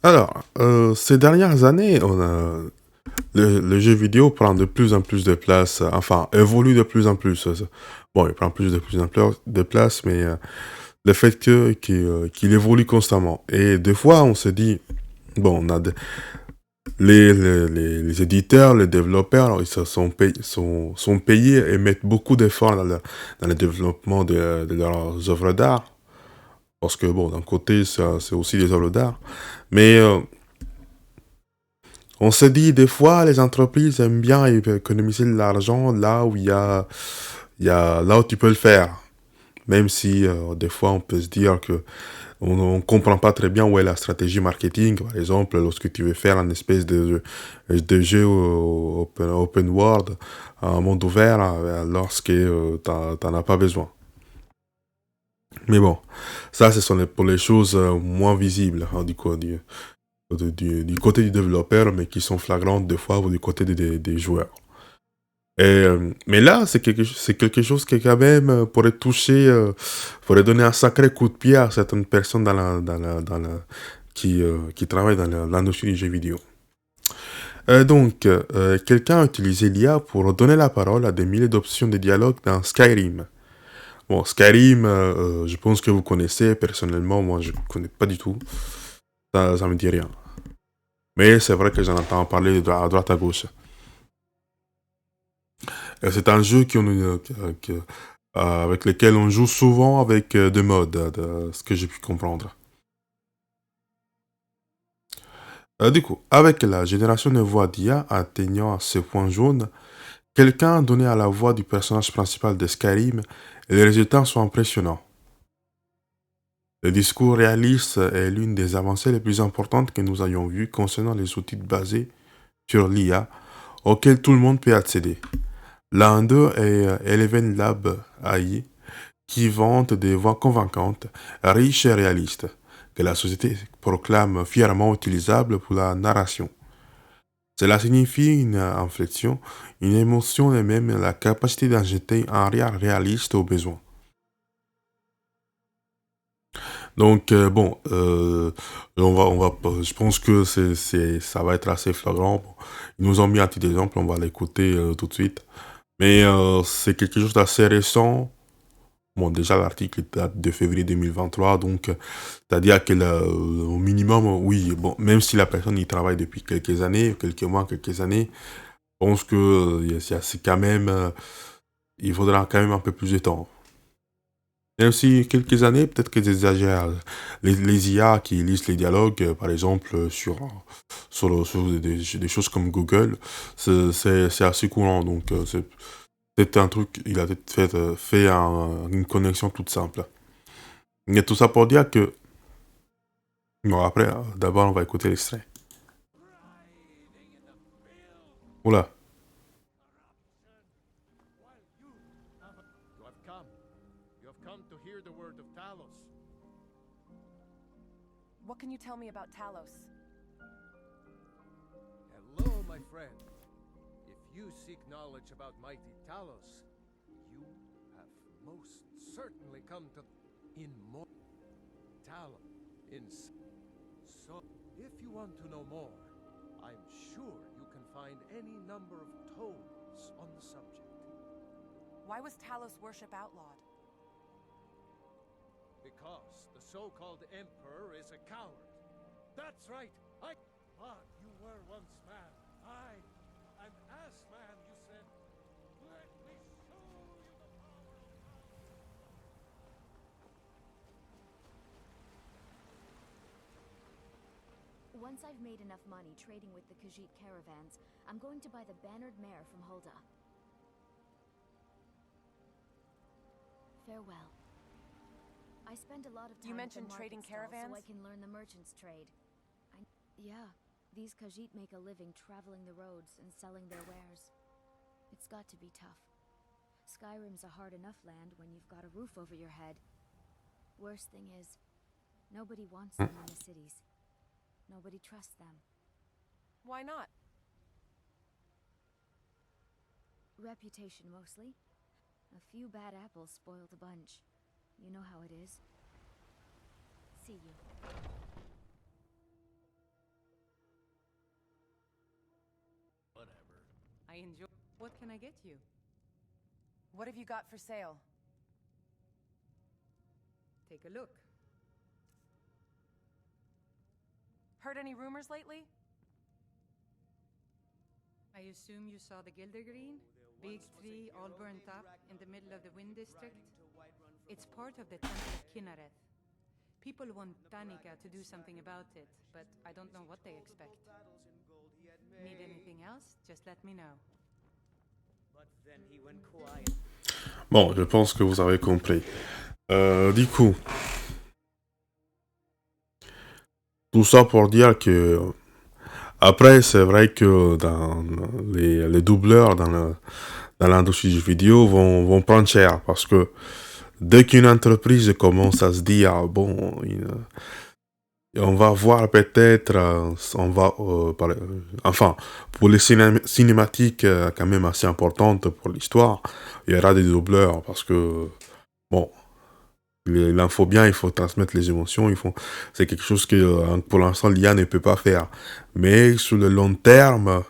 Alors, ces dernières années, le jeu vidéo prend de plus en plus de place, enfin, évolue de plus en plus. Bon, il prend plus en plus de place, mais le fait qu'il évolue constamment. Et des fois, on se dit, bon, les éditeurs, les développeurs, ils se sont payés et mettent beaucoup d'efforts dans le développement de leurs œuvres d'art. Parce que, bon, d'un côté, c'est aussi des œuvres d'art. Mais on se dit, des fois, les entreprises aiment bien économiser de l'argent là où là où tu peux le faire. Même si, des fois, on peut se dire que on comprend pas très bien où est la stratégie marketing. Par exemple, lorsque tu veux faire un espèce de jeu open world, un monde ouvert, lorsque t'en as pas besoin. Mais bon, ça, ce sont pour les choses moins visibles, hein, du côté du développeur, mais qui sont flagrantes des fois ou du côté des joueurs. Mais là, c'est quelque chose qui quand même pourrait toucher, pourrait donner un sacré coup de pied à certaines personnes qui travaillent dans l'industrie du jeu vidéo. Quelqu'un a utilisé l'IA pour donner la parole à des milliers d'options de dialogue dans Skyrim. Bon, Skyrim, je pense que vous connaissez. Personnellement, moi, je connais pas du tout. Ça me dit rien. Mais c'est vrai que j'en entends parler à droite à gauche. C'est un jeu avec lequel on joue souvent avec des modes, de ce que j'ai pu comprendre. Du coup, avec la génération de voix d'IA atteignant ce point jaune, quelqu'un a donné à la voix du personnage principal de Skyrim et les résultats sont impressionnants. Le discours réaliste est l'une des avancées les plus importantes que nous ayons vues concernant les outils basés sur l'IA auxquels tout le monde peut accéder. L'un d'eux est Eleven Lab AI, qui vante des voix convaincantes, riches et réalistes, que la société proclame fièrement utilisables pour la narration. Cela signifie une inflexion, une émotion et même la capacité d'injecter un réel réaliste au besoin. Je pense que ça va être assez flagrant. Bon, ils nous ont mis un petit exemple, on va l'écouter tout de suite. Mais c'est quelque chose d'assez récent. Bon, déjà, l'article date de février 2023, donc, c'est-à-dire au minimum, oui, bon, même si la personne y travaille depuis quelques années, quelques mois, quelques années, je pense que c'est quand même, il faudra quand même un peu plus de temps. Même si quelques années, peut-être que j'exagère. Les IA qui lisent les dialogues, par exemple, sur des choses comme Google, c'est assez courant, donc, c'est un truc, il a peut-être fait une connexion toute simple. Il y a tout ça pour dire que... Bon, après, d'abord, on va écouter l'extrait. Oula. You have come. You have come to hear the word of Talos. What can you tell me about Talos? Hello, my friend. If you seek knowledge about mighty Talos, you have most certainly come to in more Talos. So, if you want to know more, I'm sure you can find any number of tomes on the subject. Why was Talos worship outlawed? Because the so-called Emperor is a coward. That's right. But you were once man. And as man, you said, "Let me show you the power of God." Once I've made enough money trading with the Khajiit caravans, I'm going to buy the bannered mare from Hulda. Farewell. I spend a lot of time You at the mentioned market trading stall caravans? so I can learn the merchant's trade. Yeah, these Khajiit make a living traveling the roads and selling their wares. It's got to be tough. Skyrim's a hard enough land when you've got a roof over your head. Worst thing is, nobody wants them in the cities. Nobody trusts them. Why not? Reputation, mostly. A few bad apples spoil the bunch. You know how it is. See you. I enjoy. What can I get you? What have you got for sale? Take a look. Heard any rumors lately? I assume you saw the Gildergreen? Big tree all burnt up in the middle of the Wind District? It's part of the Temple of Kinnareth. People want Danica to do something about it, but I don't know what they expect. Need anything else? Just let me know. Bon, je pense que vous avez compris. Du coup, tout ça pour dire que après, c'est vrai que dans les doubleurs dans l'industrie du jeu vidéo vont prendre cher parce que dès qu'une entreprise commence à se dire bon, on va voir peut-être, enfin, pour les cinématiques quand même assez importantes pour l'histoire, il y aura des doubleurs parce que bon. Il en faut bien, il faut transmettre les émotions, c'est quelque chose que pour l'instant l'IA ne peut pas faire. Mais sur le long terme,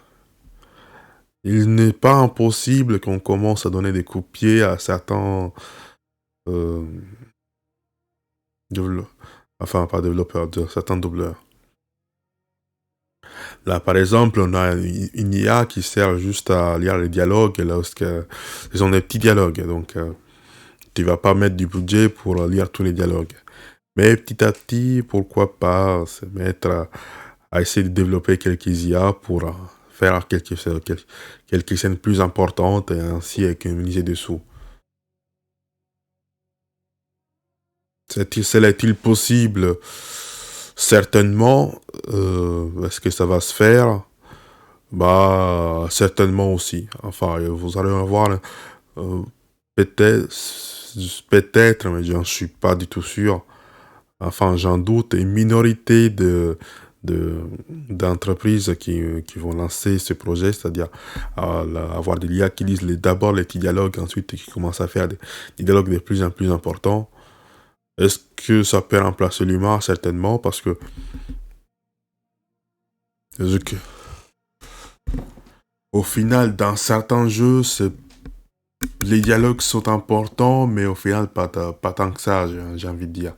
il n'est pas impossible qu'on commence à donner des coups de pied à certains pas développeurs, certains doubleurs. Là, par exemple, on a une IA qui sert juste à lire les dialogues lorsqu'ils ont des petits dialogues, donc tu vas pas mettre du budget pour lire tous les dialogues. Mais petit à petit, pourquoi pas se mettre à essayer de développer quelques IA pour faire quelques scènes plus importantes et ainsi économiser des sous. Cela est-il possible? Certainement. Est-ce que ça va se faire? Bah, certainement aussi. Enfin, vous allez voir peut-être, mais j'en suis pas du tout sûr. Enfin, j'en doute, une minorité d'entreprises qui vont lancer ce projet, c'est-à-dire avoir des IA qui lisent d'abord les petits dialogues, ensuite qui commencent à faire des dialogues de plus en plus importants. Est-ce que ça peut remplacer l'humain? Certainement, parce que au final, dans certains jeux, les dialogues sont importants, mais au final, pas tant que ça, j'ai envie de dire.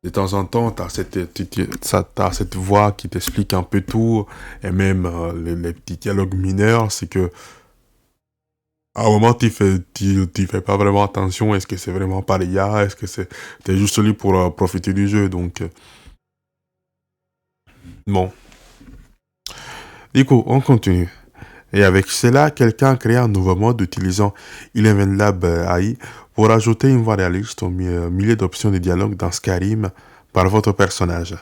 De temps en temps, t'as cette voix qui t'explique un peu tout, et même les petits dialogues mineurs, c'est que à un moment, tu fais pas vraiment attention, est-ce que c'est vraiment pas l'IA, est-ce que t'es juste lui pour profiter du jeu, donc bon. Du coup, on continue. Et avec cela, quelqu'un a créé un nouveau mode utilisant Eleven Lab AI pour ajouter une voix réaliste au milieu d'options de dialogue dans Skyrim par votre personnage.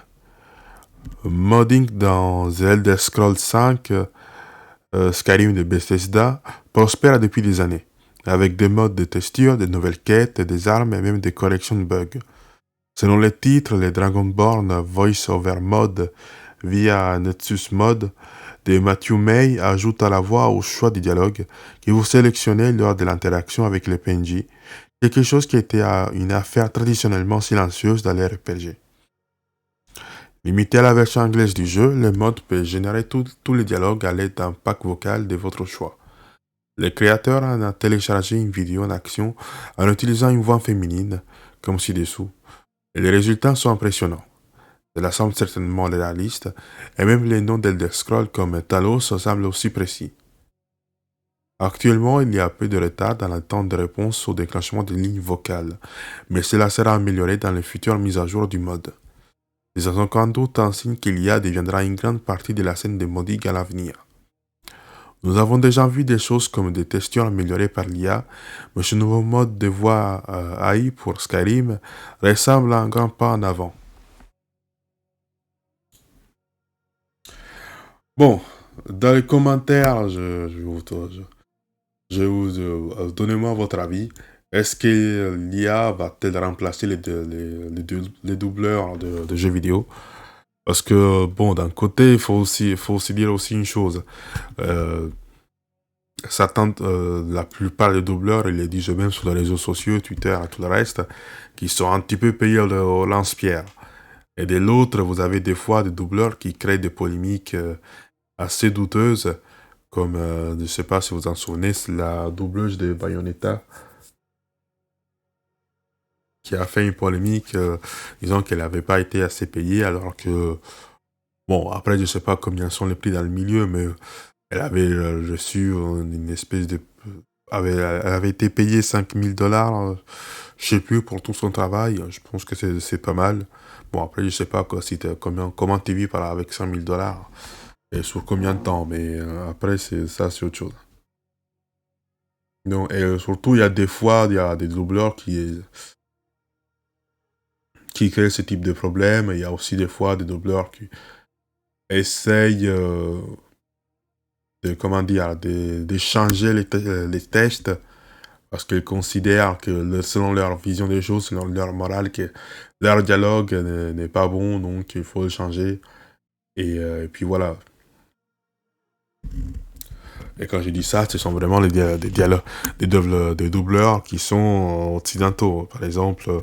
Modding dans The Elder Scrolls 5, Skyrim de Bethesda, prospère depuis des années, avec des modes de texture, des nouvelles quêtes, des armes et même des corrections de bugs. Selon les titres, les Dragonborn Voice Over Mod via Nexus Mod de Matthew May ajoute à la voix au choix du dialogue que vous sélectionnez lors de l'interaction avec les PNJ, quelque chose qui était une affaire traditionnellement silencieuse dans les RPG. Limité à la version anglaise du jeu, le mode peut générer tous les dialogues à l'aide d'un pack vocal de votre choix. Le créateur en a téléchargé une vidéo en action en utilisant une voix féminine, comme ci-dessous, et les résultats sont impressionnants. Cela semble certainement réaliste, et même les noms d'Elder Scrolls comme Talos semblent aussi précis. Actuellement, il y a peu de retard dans le temps de réponse au déclenchement des lignes vocales, mais cela sera amélioré dans les futures mises à jour du mode. C'est sans aucun doute un signe qu'il deviendra une grande partie de la scène de modding à l'avenir. Nous avons déjà vu des choses comme des textures améliorées par l'IA, mais ce nouveau mode de voix AI pour Skyrim ressemble à un grand pas en avant. Bon, dans les commentaires, donnez-moi votre avis. Est-ce que l'IA va-t-elle remplacer les doubleurs de jeux vidéo? Parce que, bon, d'un côté, il faut aussi dire aussi une chose. La plupart des doubleurs, ils les disent même sur les réseaux sociaux, Twitter et tout le reste, qui sont un petit peu payés au lance-pierre. Et de l'autre, vous avez des fois des doubleurs qui créent des polémiques assez douteuses, Comme, je sais pas si vous en souvenez, c'est la doubleuse de Bayonetta qui a fait une polémique disant qu'elle n'avait pas été assez payée alors que, bon, après je sais pas combien sont les prix dans le milieu, mais elle avait reçu une espèce de... elle avait été payée 5 000 $, je sais plus, pour tout son travail. Je pense que c'est pas mal. Bon, après, je sais pas quoi, si comment tu vis par avec 5 000 $. Et sur combien de temps, mais après, c'est autre chose. Non, et surtout, il y a des fois, il y a des doubleurs qui créent ce type de problème. Il y a aussi des fois des doubleurs qui essayent de, comment dire, de changer les textes parce qu'ils considèrent que selon leur vision des choses, selon leur morale, que leur dialogue n'est pas bon, donc il faut le changer. Et puis voilà. Et quand je dis ça, ce sont vraiment des dialogues, des doubleurs qui sont occidentaux. Par exemple,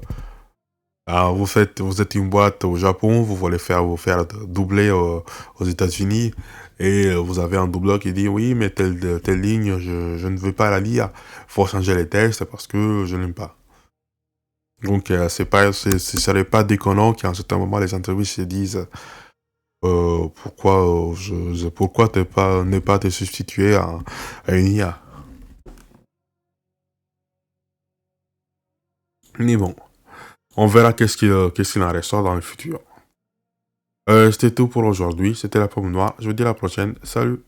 vous êtes une boîte au Japon, vous voulez vous faire doubler aux États-Unis, et vous avez un doubleur qui dit oui, mais telle ligne, je ne veux pas la lire. Faut changer les textes parce que je n'aime pas. Donc, ce serait pas déconnant qu'à un certain moment, les entreprises se disent pourquoi ne pas te substituer à une IA. Mais bon, on verra qu'est-ce qu'il en ressort dans le futur. C'était tout pour aujourd'hui. C'était la pomme noire. Je vous dis à la prochaine. Salut!